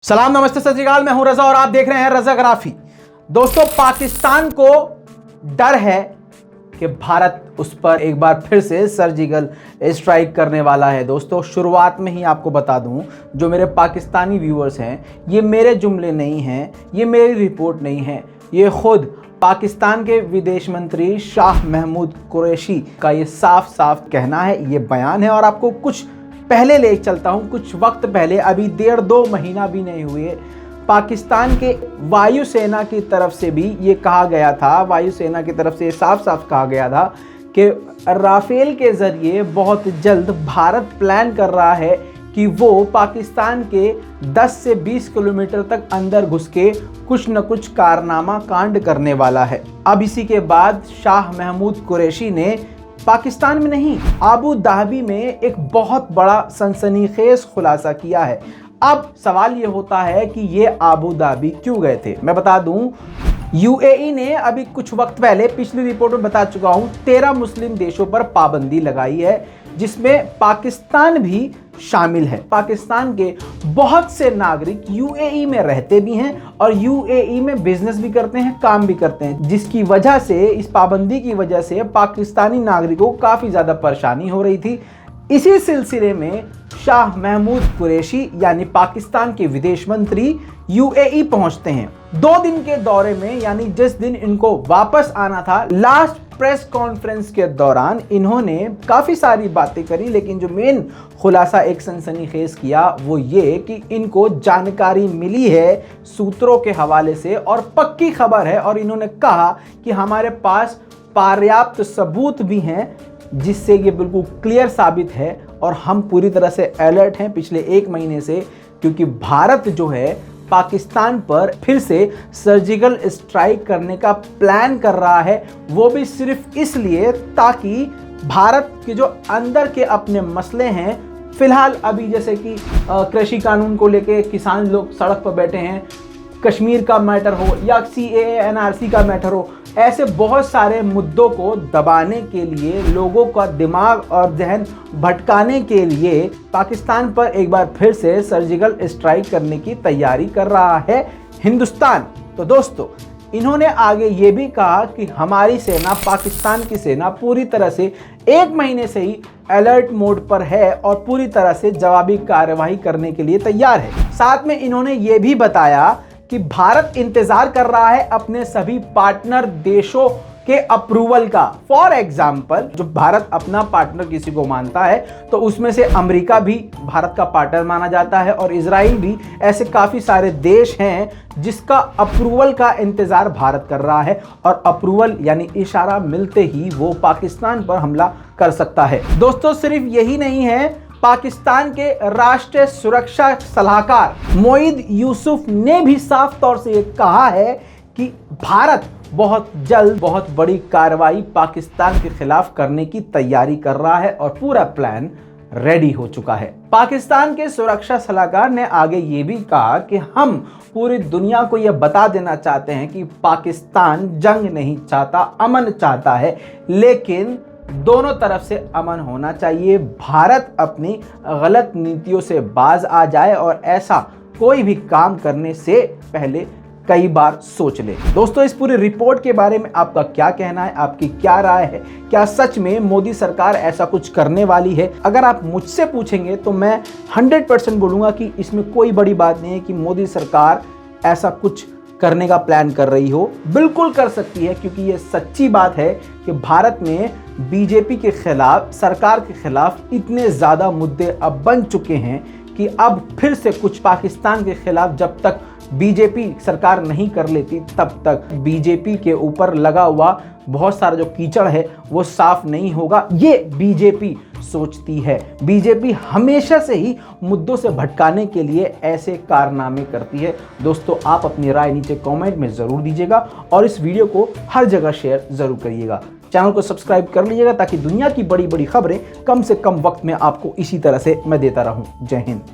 सलाम, नमस्ते, सत श्री अकाल। मैं हूं रजा और आप देख रहे हैं रजा ग्राफी। दोस्तों, पाकिस्तान को डर है कि भारत उस पर एक बार फिर से सर्जिकल स्ट्राइक करने वाला है। दोस्तों, शुरुआत में ही आपको बता दूं, जो मेरे पाकिस्तानी व्यूअर्स हैं, ये मेरे जुमले नहीं हैं, ये मेरी रिपोर्ट नहीं है, ये खुद पाकिस्तान के विदेश मंत्री शाह महमूद कुरैशी का ये साफ साफ कहना है, ये बयान है। और आपको कुछ पहले ले चलता हूं, कुछ वक्त पहले, अभी 1.5-2 महीना भी नहीं हुए, पाकिस्तान के वायुसेना की तरफ से भी ये कहा गया था, वायुसेना की तरफ से ये साफ साफ कहा गया था कि राफेल के ज़रिए बहुत जल्द भारत प्लान कर रहा है कि वो पाकिस्तान के 10 से 20 किलोमीटर तक अंदर घुस के कुछ न कुछ कारनामा कांड करने वाला है। अब इसी के बाद शाह महमूद कुरैशी ने पाकिस्तान में नहीं, आबू धाबी में एक बहुत बड़ा सनसनीखेज खुलासा किया है। अब सवाल ये होता है कि ये आबू धाबी क्यों गए थे। मैं बता दूं, यूएई ने अभी कुछ वक्त पहले, पिछली रिपोर्ट में बता चुका हूं, 13 मुस्लिम देशों पर पाबंदी लगाई है, जिसमें पाकिस्तान भी शामिल है। पाकिस्तान के बहुत से नागरिक यूएई में रहते भी हैं और यूएई में बिजनेस भी करते हैं, काम भी करते हैं, जिसकी वजह से, इस पाबंदी की वजह से पाकिस्तानी नागरिकों को काफ़ी ज़्यादा परेशानी हो रही थी। इसी सिलसिले में शाह महमूद कुरैशी यानी पाकिस्तान के विदेश मंत्री यूएई पहुंचते हैं 2 दिन के दौरे में। यानी जिस दिन इनको वापस आना था, लास्ट प्रेस कॉन्फ्रेंस के दौरान इन्होंने काफ़ी सारी बातें करी, लेकिन जो मेन खुलासा एक सनसनीखेज किया वो ये कि इनको जानकारी मिली है सूत्रों के हवाले से और पक्की खबर है, और इन्होंने कहा कि हमारे पास पर्याप्त सबूत भी हैं जिससे ये बिल्कुल क्लियर साबित है और हम पूरी तरह से अलर्ट हैं पिछले 1 महीने से, क्योंकि भारत जो है पाकिस्तान पर फिर से सर्जिकल स्ट्राइक करने का प्लान कर रहा है। वो भी सिर्फ इसलिए ताकि भारत के जो अंदर के अपने मसले हैं, फिलहाल अभी जैसे कि कृषि कानून को लेके किसान लोग सड़क पर बैठे हैं, कश्मीर का मैटर हो या सीएए एनआरसी का मैटर हो, ऐसे बहुत सारे मुद्दों को दबाने के लिए, लोगों का दिमाग और जहन भटकाने के लिए पाकिस्तान पर एक बार फिर से सर्जिकल स्ट्राइक करने की तैयारी कर रहा है हिंदुस्तान। तो दोस्तों, इन्होंने आगे ये भी कहा कि हमारी सेना, पाकिस्तान की सेना पूरी तरह से 1 महीने से ही अलर्ट मोड पर है और पूरी तरह से जवाबी कार्रवाई करने के लिए तैयार है। साथ में इन्होंने ये भी बताया कि भारत इंतजार कर रहा है अपने सभी पार्टनर देशों के अप्रूवल का। फॉर एग्जाम्पल, जो भारत अपना पार्टनर किसी को मानता है तो उसमें से अमेरिका भी भारत का पार्टनर माना जाता है और इजराइल भी, ऐसे काफ़ी सारे देश हैं जिसका अप्रूवल का इंतजार भारत कर रहा है, और अप्रूवल यानी इशारा मिलते ही वो पाकिस्तान पर हमला कर सकता है। दोस्तों, सिर्फ यही नहीं है, पाकिस्तान के राष्ट्रीय सुरक्षा सलाहकार मोईद यूसुफ ने भी साफ तौर से ये कहा है कि भारत बहुत जल्द बहुत बड़ी कार्रवाई पाकिस्तान के खिलाफ करने की तैयारी कर रहा है और पूरा प्लान रेडी हो चुका है। पाकिस्तान के सुरक्षा सलाहकार ने आगे ये भी कहा कि हम पूरी दुनिया को यह बता देना चाहते हैं कि पाकिस्तान जंग नहीं चाहता, अमन चाहता है, लेकिन दोनों तरफ से अमन होना चाहिए। भारत अपनी गलत नीतियों से बाज आ जाए और ऐसा कोई भी काम करने से पहले कई बार सोच ले। दोस्तों, इस पूरी रिपोर्ट के बारे में आपका क्या कहना है, आपकी क्या राय है? क्या सच में मोदी सरकार ऐसा कुछ करने वाली है? अगर आप मुझसे पूछेंगे तो मैं 100% बोलूँगा कि इसमें कोई बड़ी बात नहीं है कि मोदी सरकार ऐसा कुछ करने का प्लान कर रही हो। बिल्कुल कर सकती है, क्योंकि ये सच्ची बात है कि भारत में बीजेपी के खिलाफ, सरकार के खिलाफ इतने ज़्यादा मुद्दे अब बन चुके हैं कि अब फिर से कुछ पाकिस्तान के खिलाफ जब तक बीजेपी सरकार नहीं कर लेती, तब तक बीजेपी के ऊपर लगा हुआ बहुत सारा जो कीचड़ है वो साफ नहीं होगा। ये बीजेपी सोचती है। बीजेपी हमेशा से ही मुद्दों से भटकाने के लिए ऐसे कारनामे करती है। दोस्तों, आप अपनी राय नीचे कमेंट में ज़रूर दीजिएगा और इस वीडियो को हर जगह शेयर ज़रूर करिएगा। चैनल को सब्सक्राइब कर लीजिएगा ताकि दुनिया की बड़ी बड़ी खबरें कम से कम वक्त में आपको इसी तरह से मैं देता रहूं। जय हिंद।